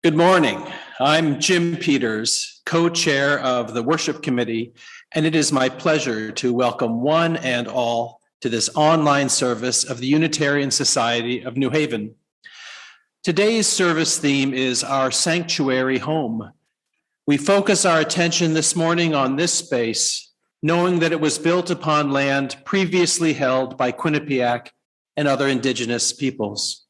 Good morning. I'm Jim Peters, co-chair of the Worship Committee, and it is my pleasure to welcome one and all to this online service of the Unitarian Society of New Haven. Today's service theme is Our Sanctuary Home. We focus our attention this morning on this space, knowing that it was built upon land previously held by Quinnipiac and other Indigenous peoples.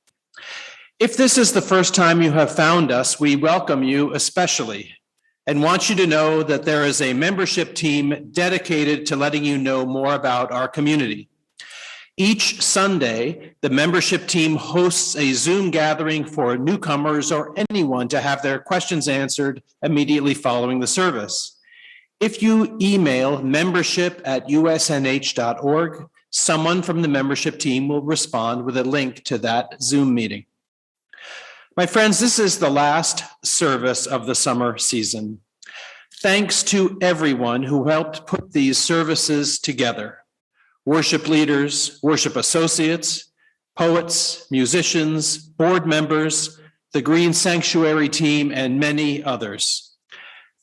If this is the first time you have found us, we welcome you especially and want you to know that there is a membership team dedicated to letting you know more about our community. Each Sunday, the membership team hosts a Zoom gathering for newcomers or anyone to have their questions answered immediately following the service. If you email membership@usnh.org, someone from the membership team will respond with a link to that Zoom meeting. My friends, this is the last service of the summer season. Thanks to everyone who helped put these services together. Worship leaders, worship associates, poets, musicians, board members, the Green Sanctuary team, and many others.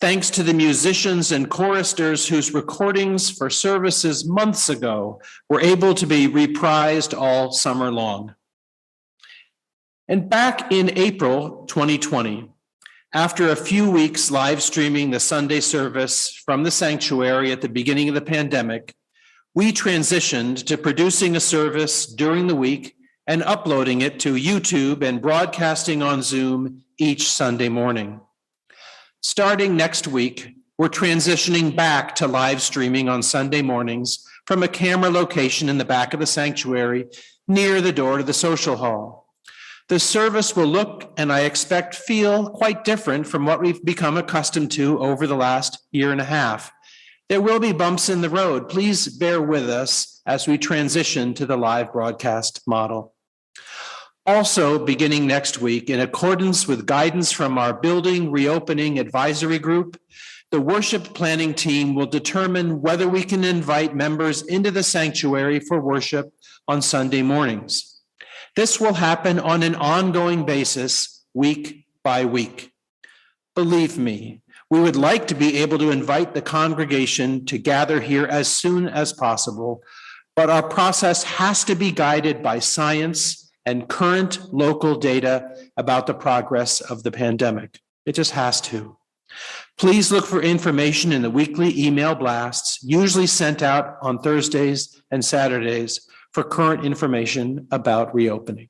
Thanks to the musicians and choristers whose recordings for services months ago were able to be reprised all summer long. And back in April 2020, after a few weeks live streaming the Sunday service from the sanctuary at the beginning of the pandemic, we transitioned to producing a service during the week and uploading it to YouTube and broadcasting on Zoom each Sunday morning. Starting next week, we're transitioning back to live streaming on Sunday mornings from a camera location in the back of the sanctuary near the door to the social hall. The service will look, and I expect feel, quite different from what we've become accustomed to over the last year and a half. There will be bumps in the road. Please bear with us as we transition to the live broadcast model. Also, beginning next week, in accordance with guidance from our Building Reopening Advisory Group, the worship planning team will determine whether we can invite members into the sanctuary for worship on Sunday mornings. This will happen on an ongoing basis, week by week. Believe me, we would like to be able to invite the congregation to gather here as soon as possible, but our process has to be guided by science and current local data about the progress of the pandemic. It just has to. Please look for information in the weekly email blasts, usually sent out on Thursdays and Saturdays, for current information about reopening.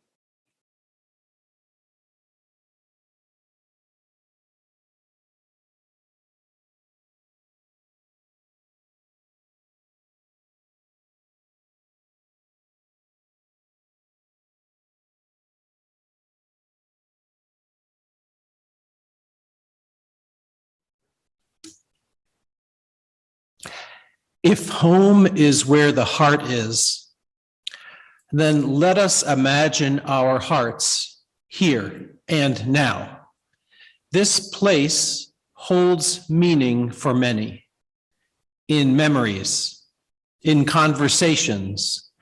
If home is where the heart is, then let us imagine our hearts here and now. This place holds meaning for many, in memories, in conversations,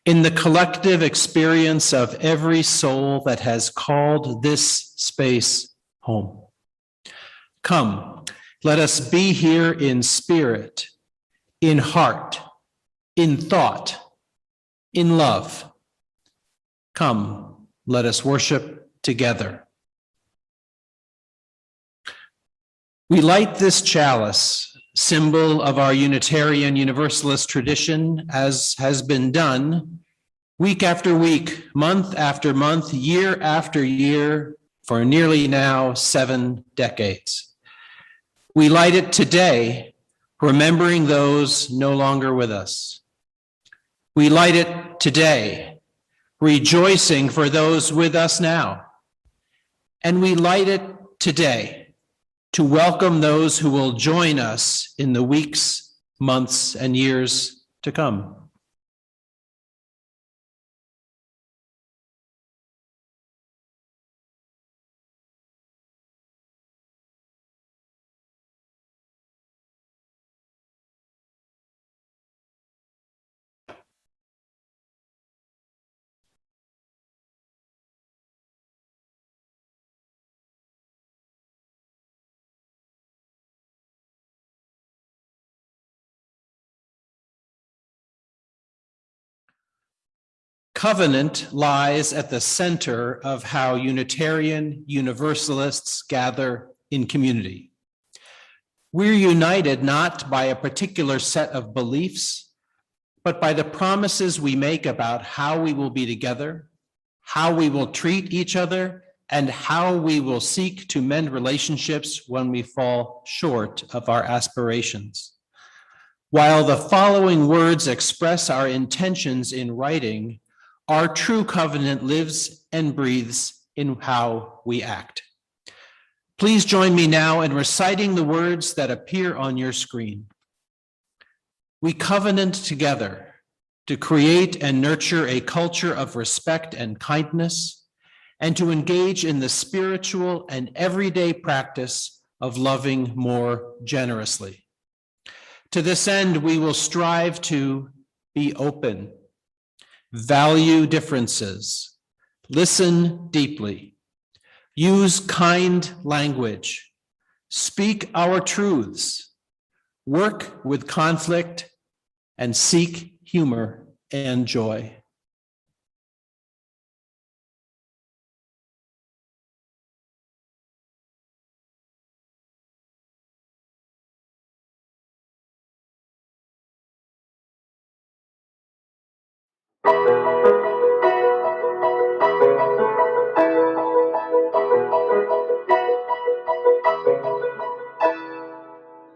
in the collective experience of every soul that has called this space home. Come, let us be here in spirit, in heart, in thought, in love. Come, let us worship together. We light this chalice, symbol of our Unitarian Universalist tradition, as has been done week after week, month after month, year after year, for nearly now 7 decades. We light it today, remembering those no longer with us. We light it today, rejoicing for those with us now. And we light it today to welcome those who will join us in the weeks, months, and years to come. Covenant lies at the center of how Unitarian Universalists gather in community. We're united not by a particular set of beliefs, but by the promises we make about how we will be together, how we will treat each other, and how we will seek to mend relationships when we fall short of our aspirations. While the following words express our intentions in writing, our true covenant lives and breathes in how we act. Please join me now in reciting the words that appear on your screen. We covenant together to create and nurture a culture of respect and kindness, and to engage in the spiritual and everyday practice of loving more generously. To this end, we will strive to be open, value differences, listen deeply, use kind language, speak our truths, work with conflict, and seek humor and joy.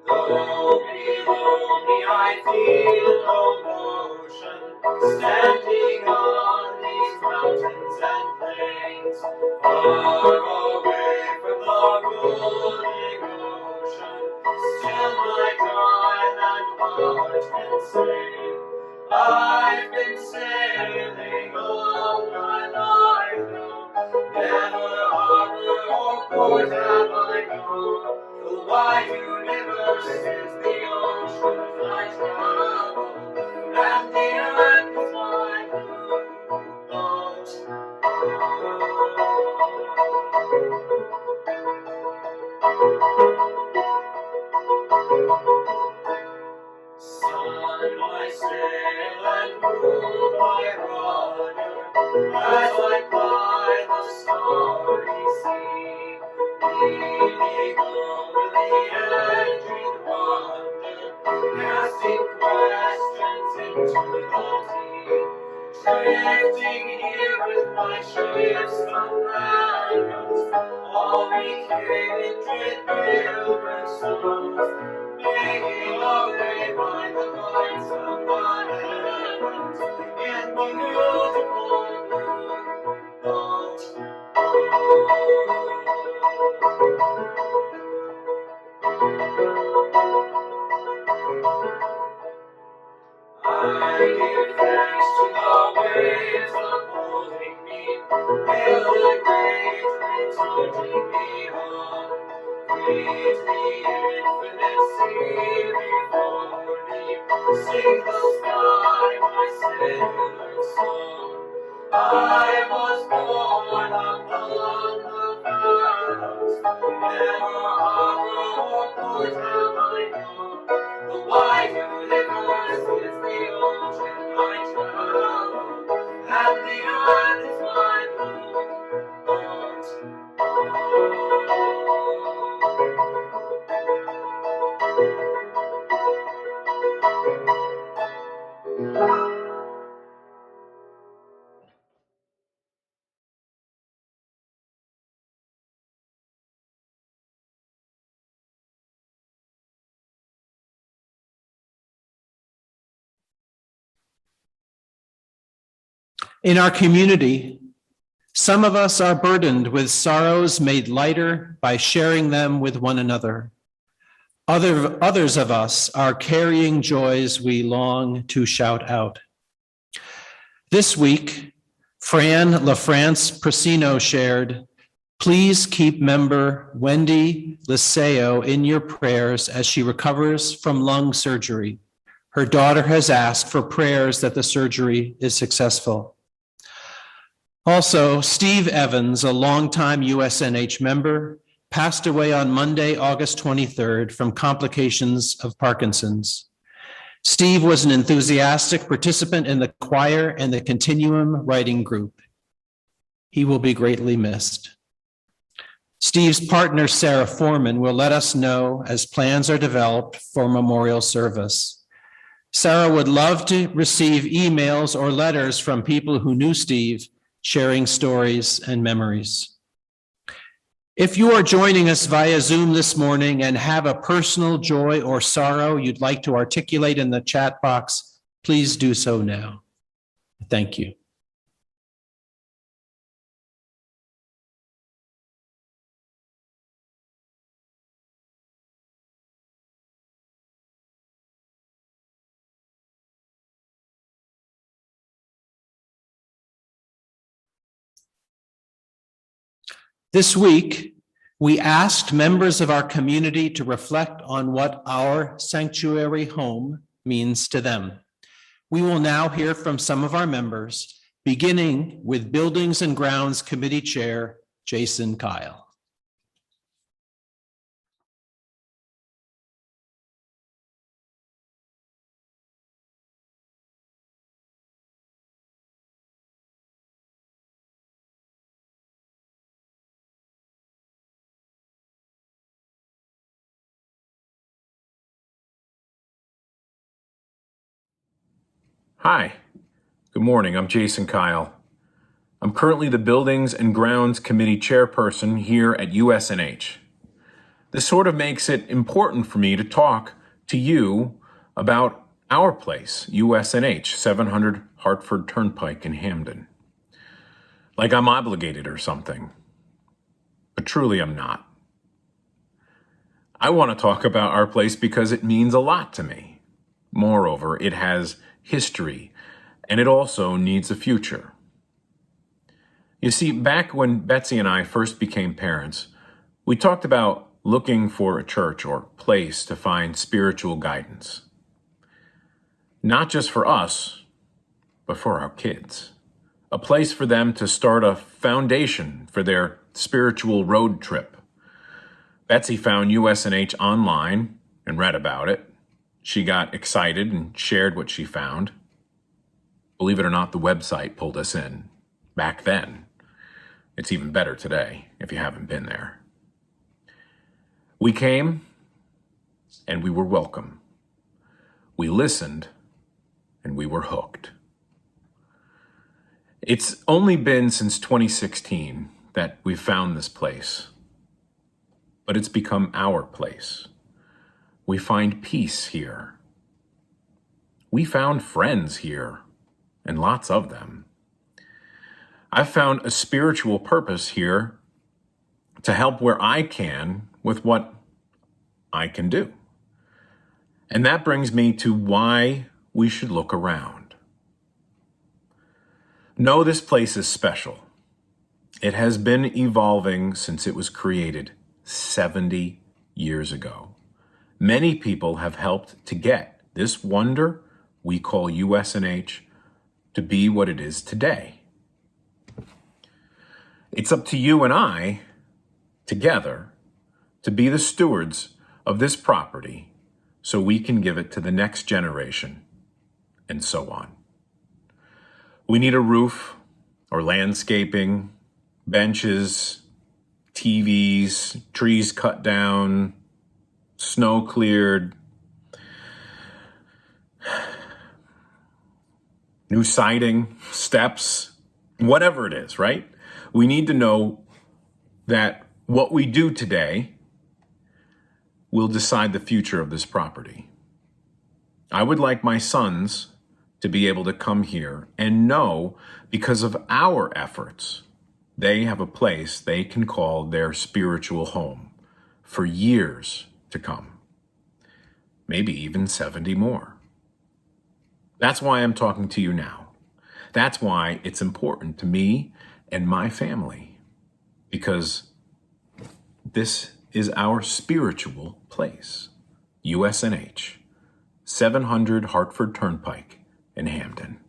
Though below me I feel no motion, standing on these mountains and plains, far away from the rolling ocean, still my dry land heart can say, I've been sailing all my life now, never harbor or port have I known. The wide universe is the ocean I travel, and the earth is my blue boat. Sun, my sail, and moon, my rudder, as I ply the starry sea, leaning over the edge in wonder, casting questions into the deep, drifting here with my ships companions, all we kindred pilgrim souls, making our way by the lights of the heavens in beautiful blue boat. I give thanks to the waves upholding me, hail the great winds urging me on. Greet the infinite sea before me, sing the sky my sailor's song. I was born upon the faroes, never harbor or port have I known. The wide universe is the ocean I travel, and the earth is my blue boat. In our community, some of us are burdened with sorrows made lighter by sharing them with one another. Others of us are carrying joys we long to shout out. This week, Fran LaFrance Persino shared, please keep member Wendy Liceo in your prayers as she recovers from lung surgery. Her daughter has asked for prayers that the surgery is successful. Also, Steve Evans, a longtime USNH member, passed away on Monday, August 23rd from complications of Parkinson's. Steve was an enthusiastic participant in the choir and the Continuum writing group. He will be greatly missed. Steve's partner, Sarah Foreman, will let us know as plans are developed for memorial service. Sarah would love to receive emails or letters from people who knew Steve, sharing stories and memories. If you are joining us via Zoom this morning and have a personal joy or sorrow you'd like to articulate in the chat box, please do so now. Thank you. This week, we asked members of our community to reflect on what our sanctuary home means to them. We will now hear from some of our members, beginning with Buildings and Grounds Committee Chair, Jason Kyle. Hi, good morning. I'm Jason Kyle. I'm currently the Buildings and Grounds Committee Chairperson here at USNH. This sort of makes it important for me to talk to you about our place, USNH, 700 Hartford Turnpike in Hamden. Like I'm obligated or something, but truly I'm not. I want to talk about our place because it means a lot to me. Moreover, it has history, and it also needs a future. You see, back when Betsy and I first became parents, we talked about looking for a church or place to find spiritual guidance. Not just for us, but for our kids. A place for them to start a foundation for their spiritual road trip. Betsy found USNH online and read about it. She got excited and shared what she found. Believe it or not, the website pulled us in. Back then. It's even better today if you haven't been there. We came and we were welcome. We listened and we were hooked. It's only been since 2016 that we've found this place, but it's become our place. We find peace here. We found friends here, and lots of them. I've found a spiritual purpose here to help where I can with what I can do. And that brings me to why we should look around. No, this place is special. It has been evolving since it was created 70 years ago. Many people have helped to get this wonder we call USNH to be what it is today. It's up to you and I, together, to be the stewards of this property so we can give it to the next generation, and so on. We need a roof or landscaping, benches, TVs, trees cut down, snow cleared, new siding, steps, whatever it is, right? We need to know that what we do today will decide the future of this property. I would like my sons to be able to come here and know, because of our efforts, they have a place they can call their spiritual home for years to come. Maybe even 70 more. That's why I'm talking to you now. That's why it's important to me and my family, because this is our spiritual place. USNH, 700 Hartford Turnpike in Hamden.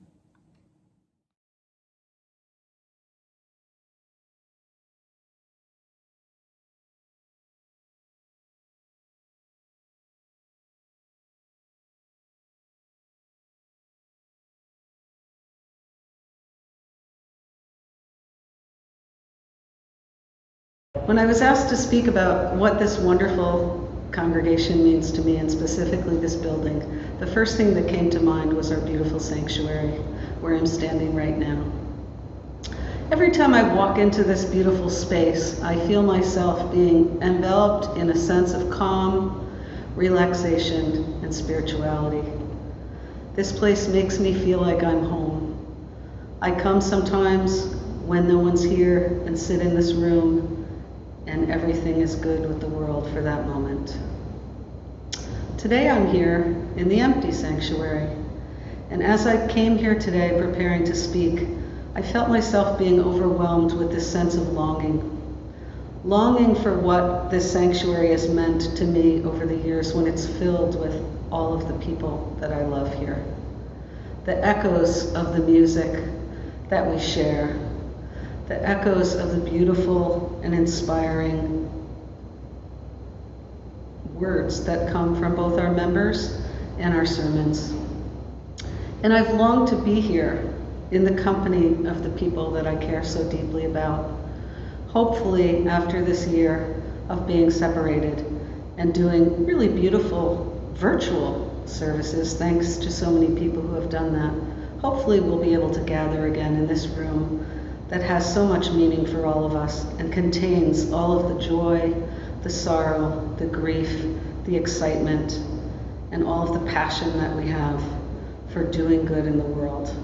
When I was asked to speak about what this wonderful congregation means to me, and specifically this building, the first thing that came to mind was our beautiful sanctuary, where I'm standing right now. Every time I walk into this beautiful space, I feel myself being enveloped in a sense of calm, relaxation, and spirituality. This place makes me feel like I'm home. I come sometimes when no one's here and sit in this room, and everything is good with the world for that moment. Today I'm here in the empty sanctuary, and as I came here today preparing to speak, I felt myself being overwhelmed with this sense of longing for what this sanctuary has meant to me over the years when it's filled with all of the people that I love here. The echoes of the music that we share, the echoes of the beautiful and inspiring words that come from both our members and our sermons. And I've longed to be here in the company of the people that I care so deeply about. Hopefully, after this year of being separated and doing really beautiful virtual services, thanks to so many people who have done that, hopefully we'll be able to gather again in this room that has so much meaning for all of us and contains all of the joy, the sorrow, the grief, the excitement, and all of the passion that we have for doing good in the world.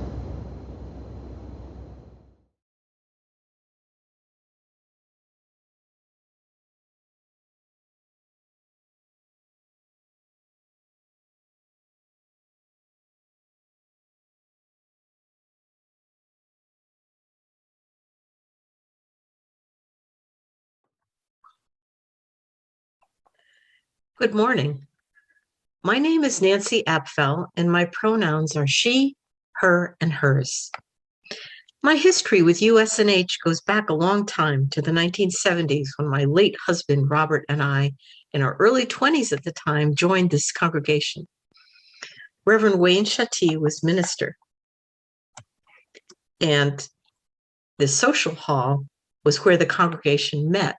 Good morning. My name is Nancy Apfel, and my pronouns are she, her, and hers. My history with USNH goes back a long time to the 1970s when my late husband, Robert, and I, in our early 20s at the time, joined this congregation. Reverend Wayne Chattee was minister, and the social hall was where the congregation met,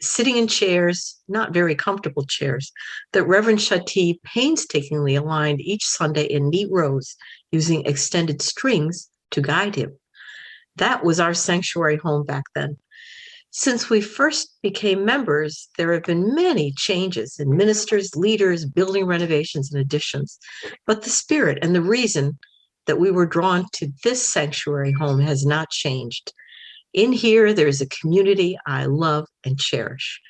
sitting in chairs, not very comfortable chairs, that Reverend Chattee painstakingly aligned each Sunday in neat rows using extended strings to guide him. That was our sanctuary home back then. Since we first became members, there have been many changes in ministers, leaders, building renovations, and additions. But the spirit and the reason that we were drawn to this sanctuary home has not changed. In here, there's a community I love and cherish.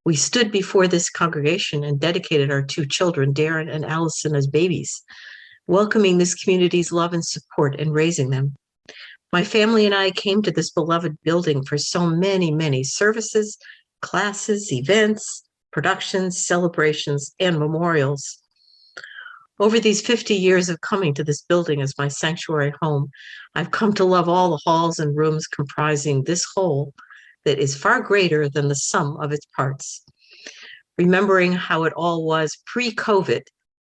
We stood before this congregation and dedicated our two children, Darren and Allison, as babies, welcoming this community's love and support in raising them. My family and I came to this beloved building for so many, many services, classes, events, productions, celebrations, and memorials. Over these 50 years of coming to this building as my sanctuary home, I've come to love all the halls and rooms comprising this whole that is far greater than the sum of its parts. Remembering how it all was pre-COVID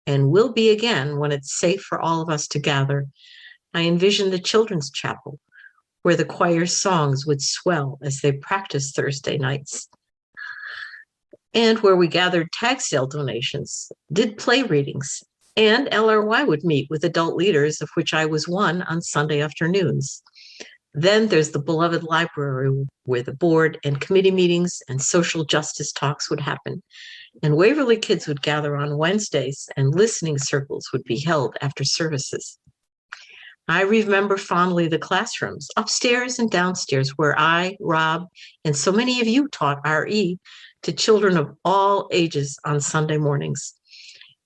and will be again when it's safe for all of us to gather, I envisioned the children's chapel, where the choir's songs would swell as they practiced Thursday nights, and where we gathered tag sale donations, did play readings, and LRY would meet with adult leaders, of which I was one, on Sunday afternoons. Then there's the beloved library, where the board and committee meetings and social justice talks would happen, and Waverly kids would gather on Wednesdays, and listening circles would be held after services. I remember fondly the classrooms upstairs and downstairs where I, Rob, and so many of you taught RE to children of all ages on Sunday mornings.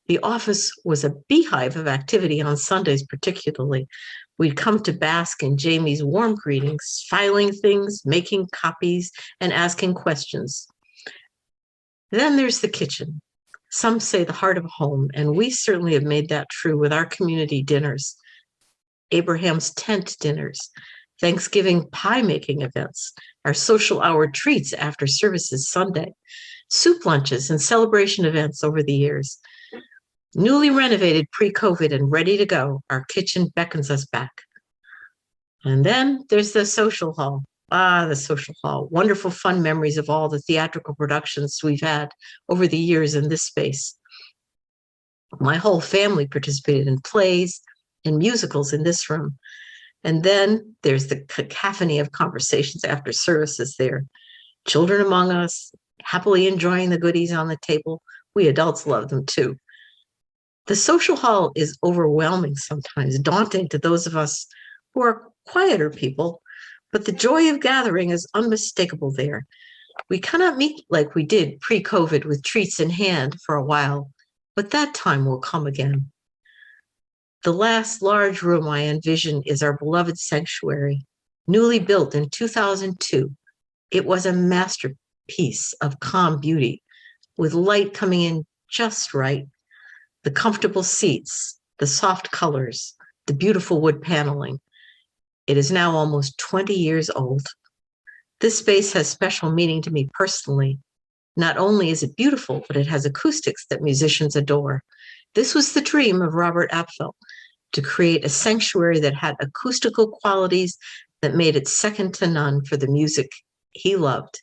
The office was a beehive of activity on Sundays particularly. We'd come to bask in Jamie's warm greetings, filing things, making copies, and asking questions. Then there's the kitchen. Some say the heart of home, and we certainly have made that true with our community dinners. Abraham's tent dinners, Thanksgiving pie making events, our social hour treats after services Sunday, soup lunches and celebration events over the years. Newly renovated pre-COVID and ready to go, our kitchen beckons us back. And then there's the social hall, Ah, the social hall. Wonderful, fun memories of all the theatrical productions we've had over the years in this space. My whole family participated in plays and musicals in this room. And then there's the cacophony of conversations after services there. Children among us, happily enjoying the goodies on the table. We adults love them too. The social hall is overwhelming sometimes, daunting to those of us who are quieter people, but the joy of gathering is unmistakable there. We cannot meet like we did pre-COVID with treats in hand for a while, but that time will come again. The last large room I envision is our beloved sanctuary, newly built in 2002. It was a masterpiece of calm beauty, with light coming in just right, the comfortable seats, the soft colors, the beautiful wood paneling. It is now almost 20 years old. This space has special meaning to me personally. Not only is it beautiful, but it has acoustics that musicians adore. This was the dream of Robert Apfel, to create a sanctuary that had acoustical qualities that made it second to none for the music he loved.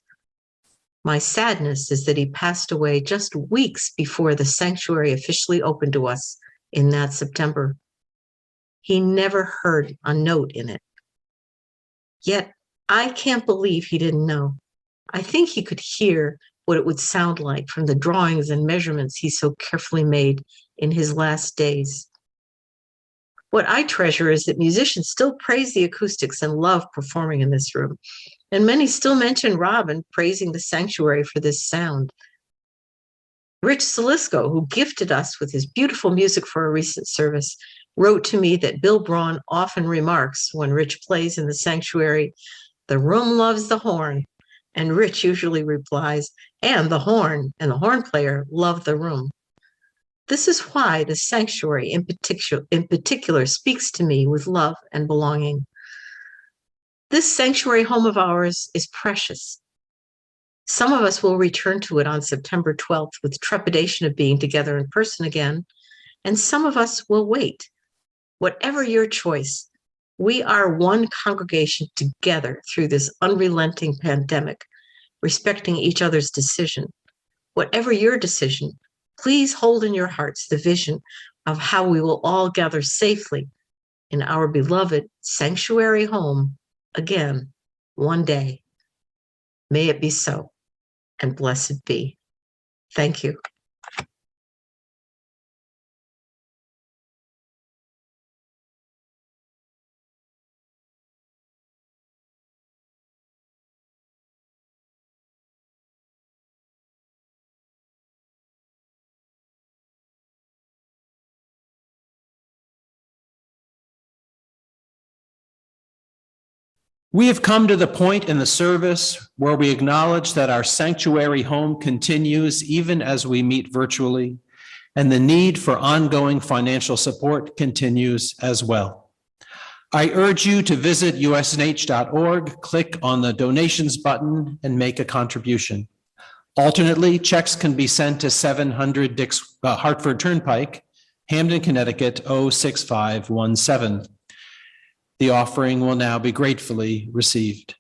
My sadness is that he passed away just weeks before the sanctuary officially opened to us in that September. He never heard a note in it. Yet I can't believe he didn't know. I think he could hear what it would sound like from the drawings and measurements he so carefully made in his last days. What I treasure is that musicians still praise the acoustics and love performing in this room. And many still mention Robin praising the sanctuary for this sound. Rich Salisco, who gifted us with his beautiful music for a recent service, wrote to me that Bill Braun often remarks when Rich plays in the sanctuary, "The room loves the horn." And Rich usually replies, "And the horn and the horn player love the room." This is why the sanctuary in particular speaks to me with love and belonging. This sanctuary home of ours is precious. Some of us will return to it on September 12th with trepidation of being together in person again, and some of us will wait. Whatever your choice, we are one congregation together through this unrelenting pandemic, respecting each other's decision. Whatever your decision, please hold in your hearts the vision of how we will all gather safely in our beloved sanctuary home again one day. May it be so, and blessed be. Thank you. We have come to the point in the service where we acknowledge that our sanctuary home continues even as we meet virtually, and the need for ongoing financial support continues as well. I urge you to visit usnh.org, click on the donations button, and make a contribution. Alternately, checks can be sent to 700 Hartford Turnpike, Hamden, Connecticut 06517. The offering will now be gratefully received.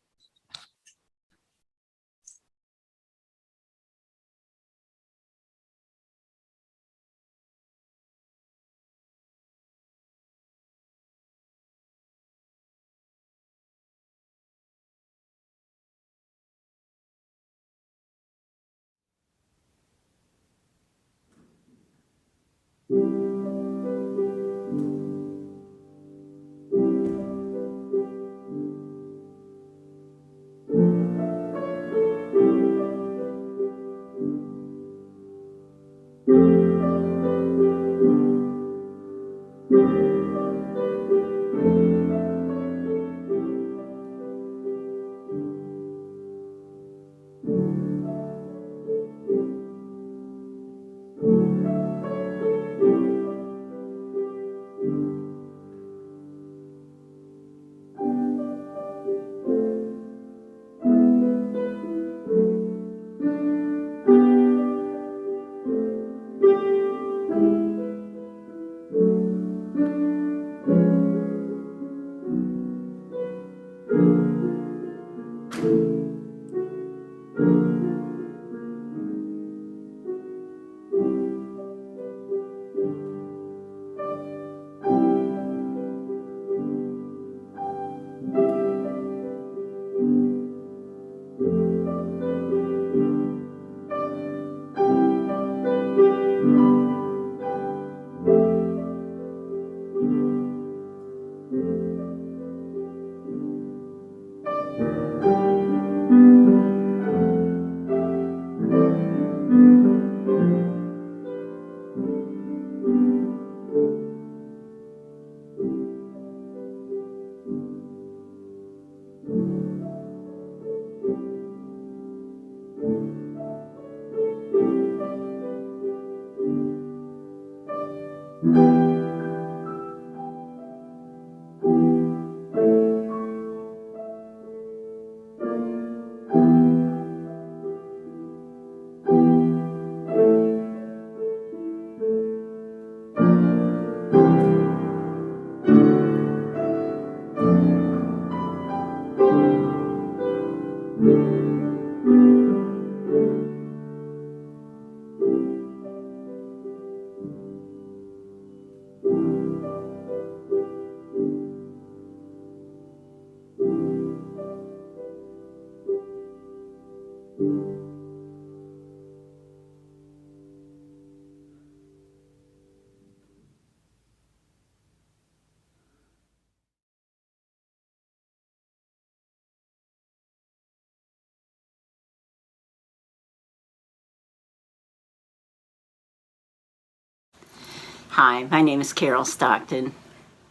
Hi, my name is Carol Stockton.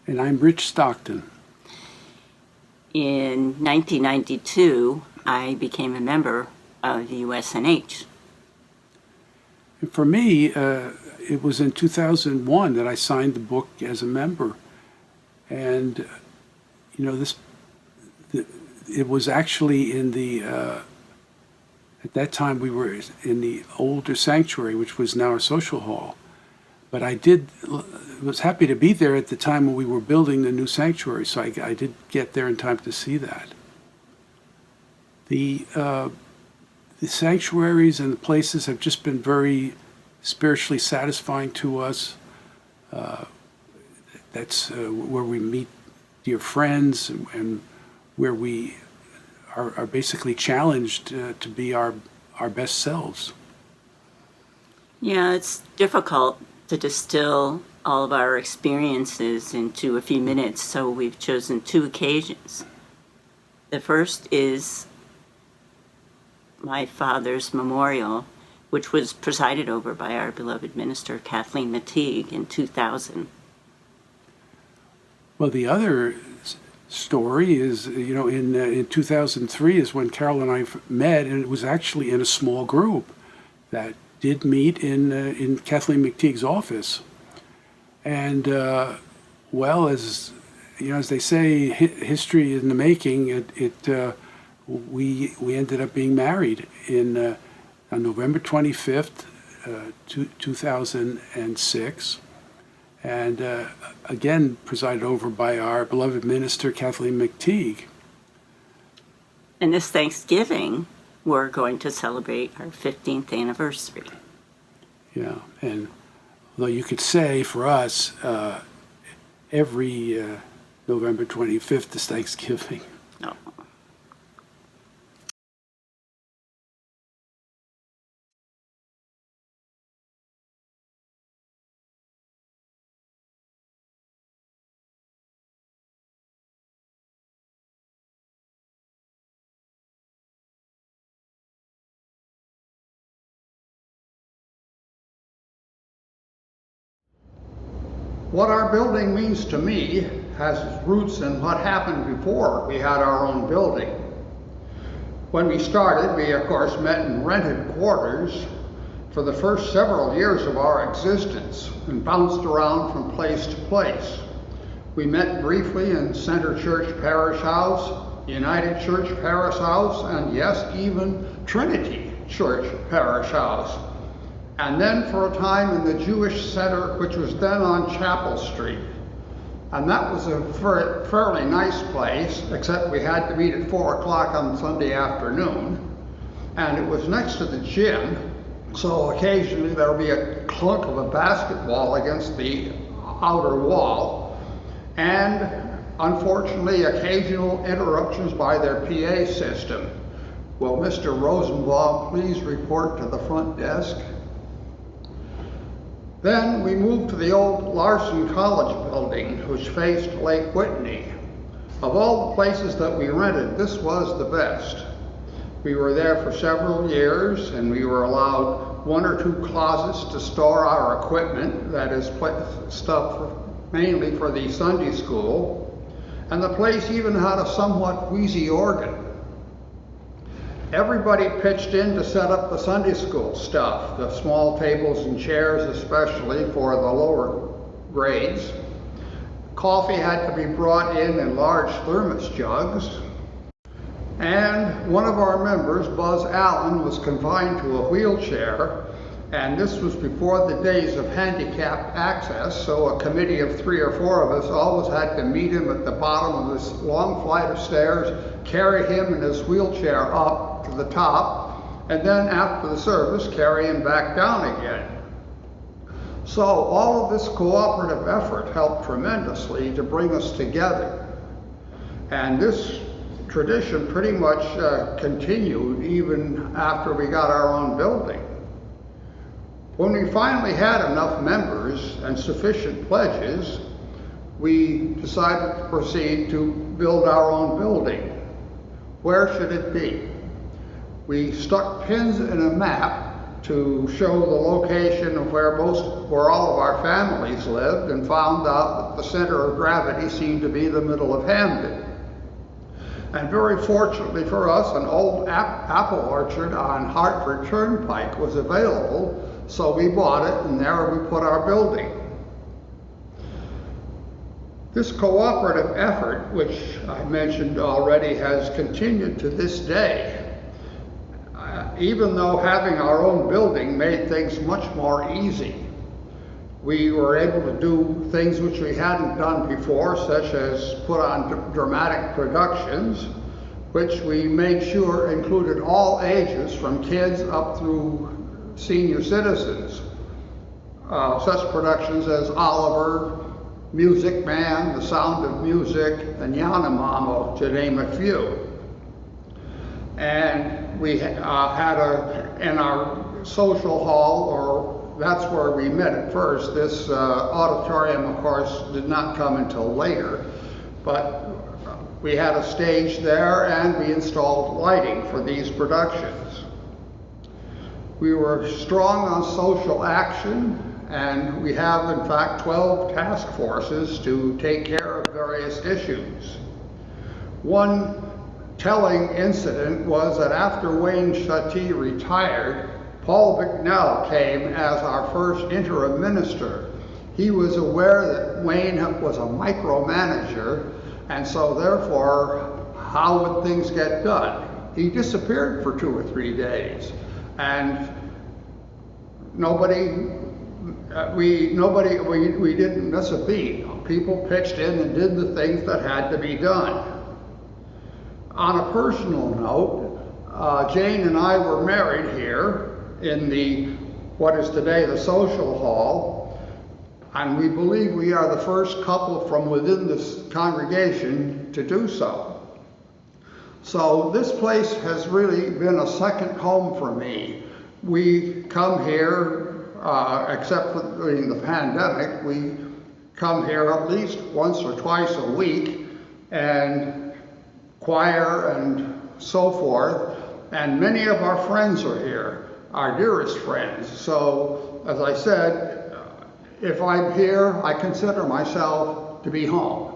And I'm Rich Stockton. In 1992, I became a member of USNH. And for me, it was in 2001 that I signed the book as a member. And, you know, it was actually in the, at that time we were in the older sanctuary, which was now a social hall. But I was happy to be there at the time when we were building the new sanctuary, so I did get there in time to see that. The sanctuaries and the places have just been very spiritually satisfying to us. That's where we meet dear friends and where we are basically challenged to be our best selves. Yeah, it's difficult to distill all of our experiences into a few minutes, so we've chosen two occasions. The first is my father's memorial, which was presided over by our beloved minister, Kathleen McTeague, in 2000. Well, the other story is, you know, in 2003 is when Carol and I met, and it was actually in a small group that did meet in Kathleen McTeague's office. And, well, as you know, as they say, history in the making, we ended up being married on November 25th, 2006. And again, presided over by our beloved minister, Kathleen McTeague. And this Thanksgiving, we're going to celebrate our 15th anniversary. Yeah, and although you could say for us, every November 25th is Thanksgiving. Oh. What our building means to me has its roots in what happened before we had our own building. When we started, we of course met in rented quarters for the first several years of our existence and bounced around from place to place. We met briefly in Center Church Parish House, United Church Parish House, and yes, even Trinity Church Parish House. And then for a time in the Jewish Center, which was then on Chapel Street. And that was a fairly nice place, except we had to meet at 4 o'clock on Sunday afternoon. And it was next to the gym, so occasionally there would be a clunk of a basketball against the outer wall. And unfortunately, occasional interruptions by their PA system. Will Mr. Rosenbaum please report to the front desk? Then we moved to the old Larson College building, which faced Lake Whitney. Of all the places that we rented, this was the best. We were there for several years, and we were allowed 1 or 2 closets to store our equipment, that is stuff mainly for the Sunday school. And the place even had a somewhat wheezy organ. Everybody pitched in to set up the Sunday school stuff, the small tables and chairs especially for the lower grades. Coffee had to be brought in large thermos jugs. And one of our members, Buzz Allen, was confined to a wheelchair, and this was before the days of handicapped access, so a committee of 3 or 4 of us always had to meet him at the bottom of this long flight of stairs, carry him in his wheelchair up to the top, and then after the service carry him back down again. So all of this cooperative effort helped tremendously to bring us together. And this tradition pretty much continued even after we got our own building. When we finally had enough members and sufficient pledges, we decided to proceed to build our own building. Where should it be? We stuck pins in a map to show the location of where all of our families lived, and found out that the center of gravity seemed to be the middle of Hamden. And very fortunately for us, an old apple orchard on Hartford Turnpike was available, so we bought it, and there we put our building. This cooperative effort, which I mentioned already, has continued to this day. Even though having our own building made things much more easy, we were able to do things which we hadn't done before, such as put on dramatic productions, which we made sure included all ages, from kids up through senior citizens. Such productions as Oliver, Music Man, The Sound of Music, and Yanomamo, to name a few. And we had in our social hall, or that's where we met at first. This auditorium, of course, did not come until later, but we had a stage there, and we installed lighting for these productions. We were strong on social action, and we have, in fact, 12 task forces to take care of various issues. One telling incident was that after Wayne Chattee retired, Paul Bicknell came as our first interim minister. He was aware that Wayne was a micromanager, and so therefore, how would things get done? He disappeared for 2 or 3 days, and we didn't miss a beat. People pitched in and did the things that had to be done. On a personal note, Jane and I were married here in what is today the social hall, and we believe we are the first couple from within this congregation to do so. So this place has really been a second home for me. We come here, except for during the pandemic, we come here at least once or twice a week, and choir and so forth, and many of our friends are here, our dearest friends. So, as I said, if I'm here, I consider myself to be home.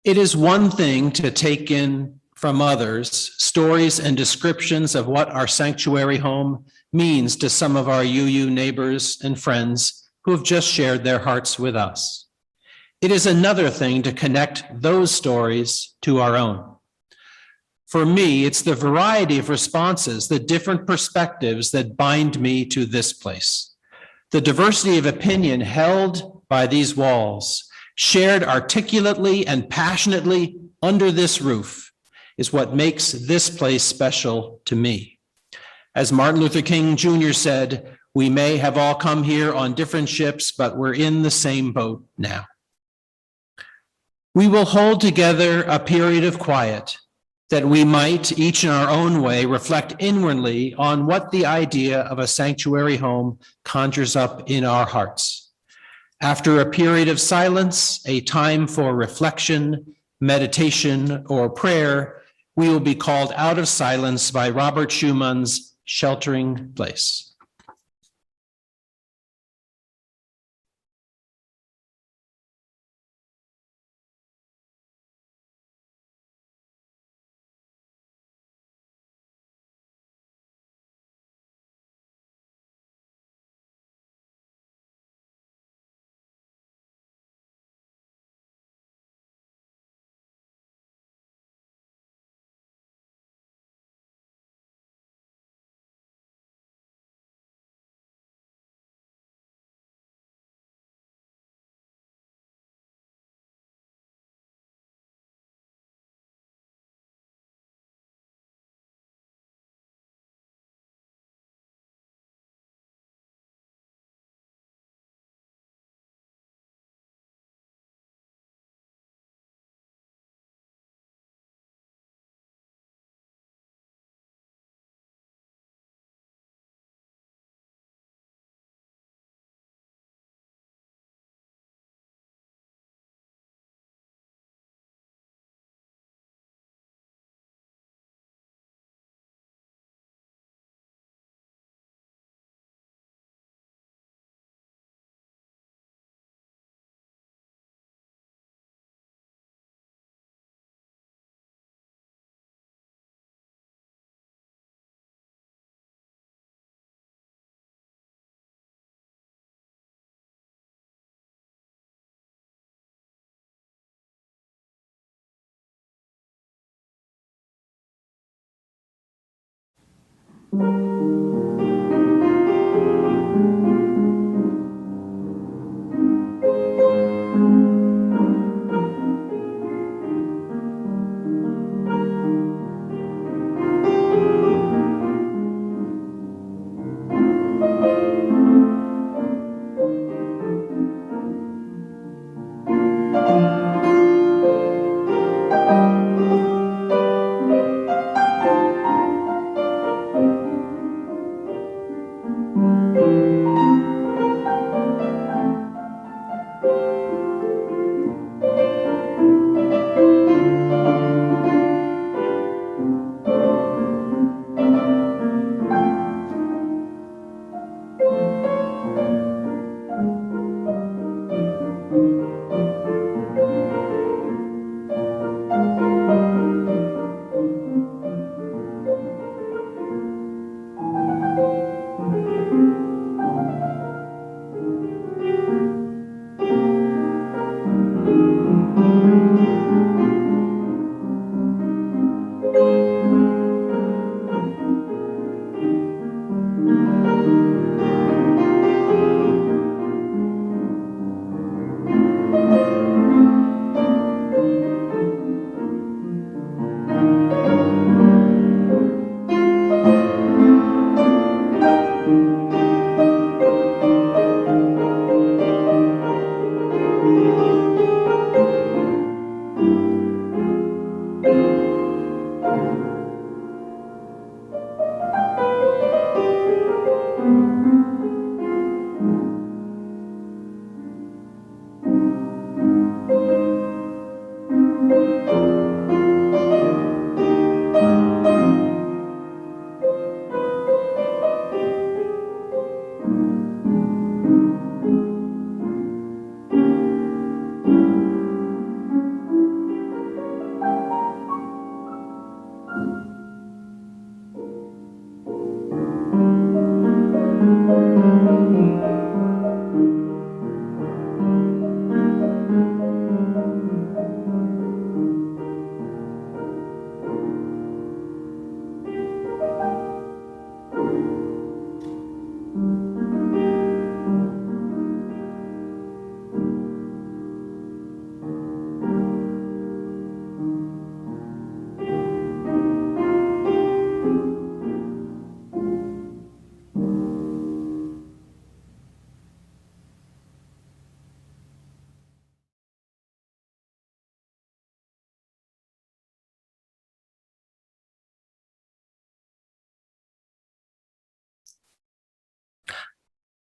It is one thing to take in from others stories and descriptions of what our sanctuary home means to some of our UU neighbors and friends who have just shared their hearts with us. It is another thing to connect those stories to our own. For me, it's the variety of responses, the different perspectives that bind me to this place. The diversity of opinion held by these walls, shared articulately and passionately under this roof, is what makes this place special to me. As Martin Luther King Jr. said, we may have all come here on different ships, but we're in the same boat now. We will hold together a period of quiet that we might, each in our own way, reflect inwardly on what the idea of a sanctuary home conjures up in our hearts. After a period of silence, a time for reflection, meditation, or prayer, we will be called out of silence by Robert Schumann's Sheltering Place.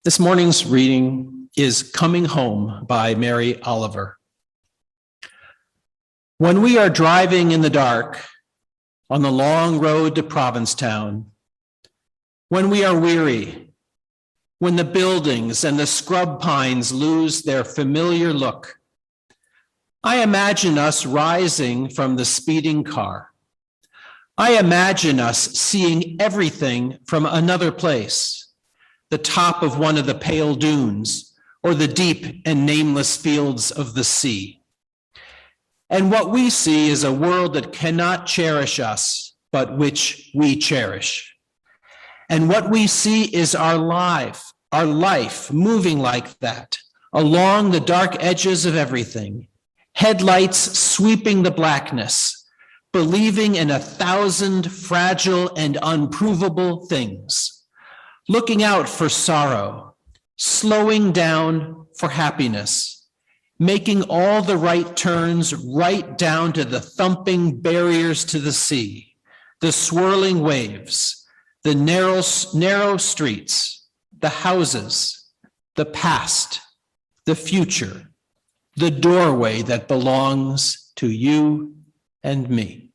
This morning's reading is Coming Home by Mary Oliver. When we are driving in the dark on the long road to Provincetown, when we are weary, when the buildings and the scrub pines lose their familiar look, I imagine us rising from the speeding car. I imagine us seeing everything from another place, the top of one of the pale dunes, or the deep and nameless fields of the sea. And what we see is a world that cannot cherish us, but which we cherish. And what we see is our life moving like that, along the dark edges of everything, headlights sweeping the blackness, believing in 1,000 fragile and unprovable things, looking out for sorrow, slowing down for happiness, making all the right turns right down to the thumping barriers to the sea, the swirling waves, the narrow streets, the houses, the past, the future, the doorway that belongs to you and me.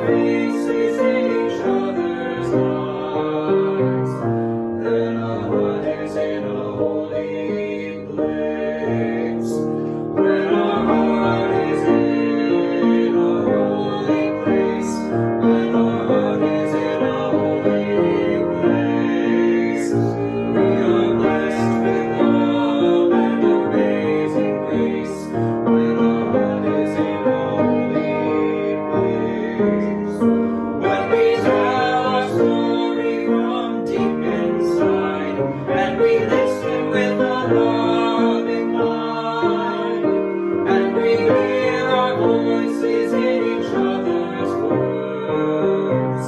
faces in each other's eyes, then our heart is in a holy place. When our heart is in a holy place, when our heart is in a holy place, we are blessed with love and amazing grace. When our heart is in a holy place, when we tell our story from deep inside, and we listen with a loving mind, and we hear our voices in each other's words,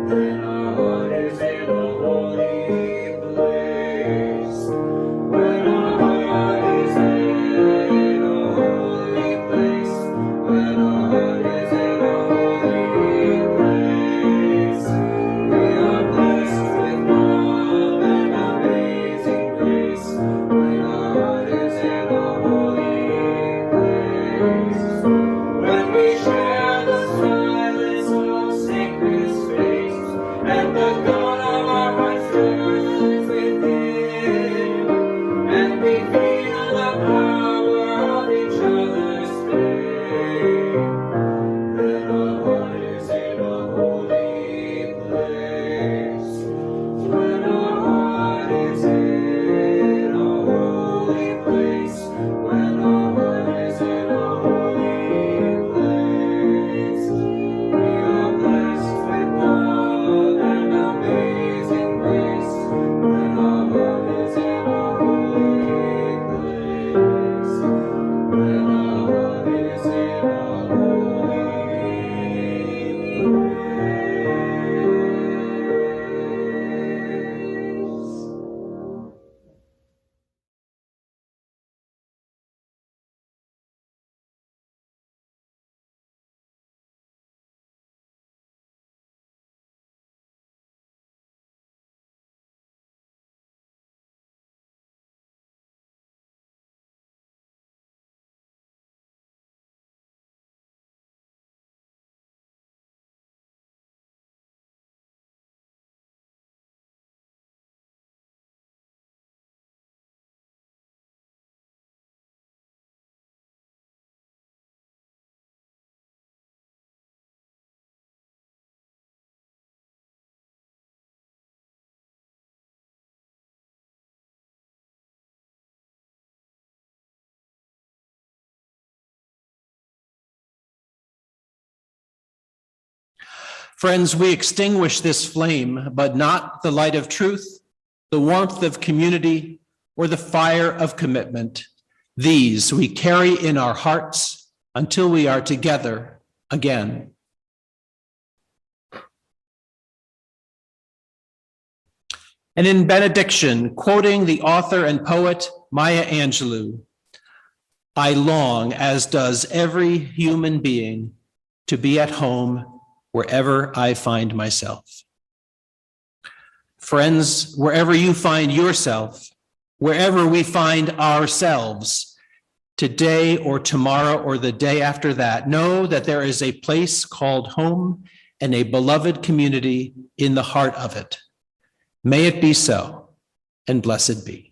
then our heart is in a holy place. When our heart is in a holy place, when our heart is in a holy place, we are blessed with love and amazing grace. When our heart is in a holy place, when we share the silence of sacred space, and the God of our hearts burns within, and we feel the power of each other's faith, then our heart is in a holy place. When our heart is in a holy place, when our heart is in a holy place, we are blessed with love and amazing grace. When our heart is in a holy place, when our heart is in a holy place. Friends, we extinguish this flame, but not the light of truth, the warmth of community, or the fire of commitment. These we carry in our hearts until we are together again. And in benediction, quoting the author and poet Maya Angelou, I long, as does every human being, to be at home wherever I find myself. Friends, wherever you find yourself, wherever we find ourselves, today or tomorrow or the day after that, know that there is a place called home and a beloved community in the heart of it. May it be so, and blessed be.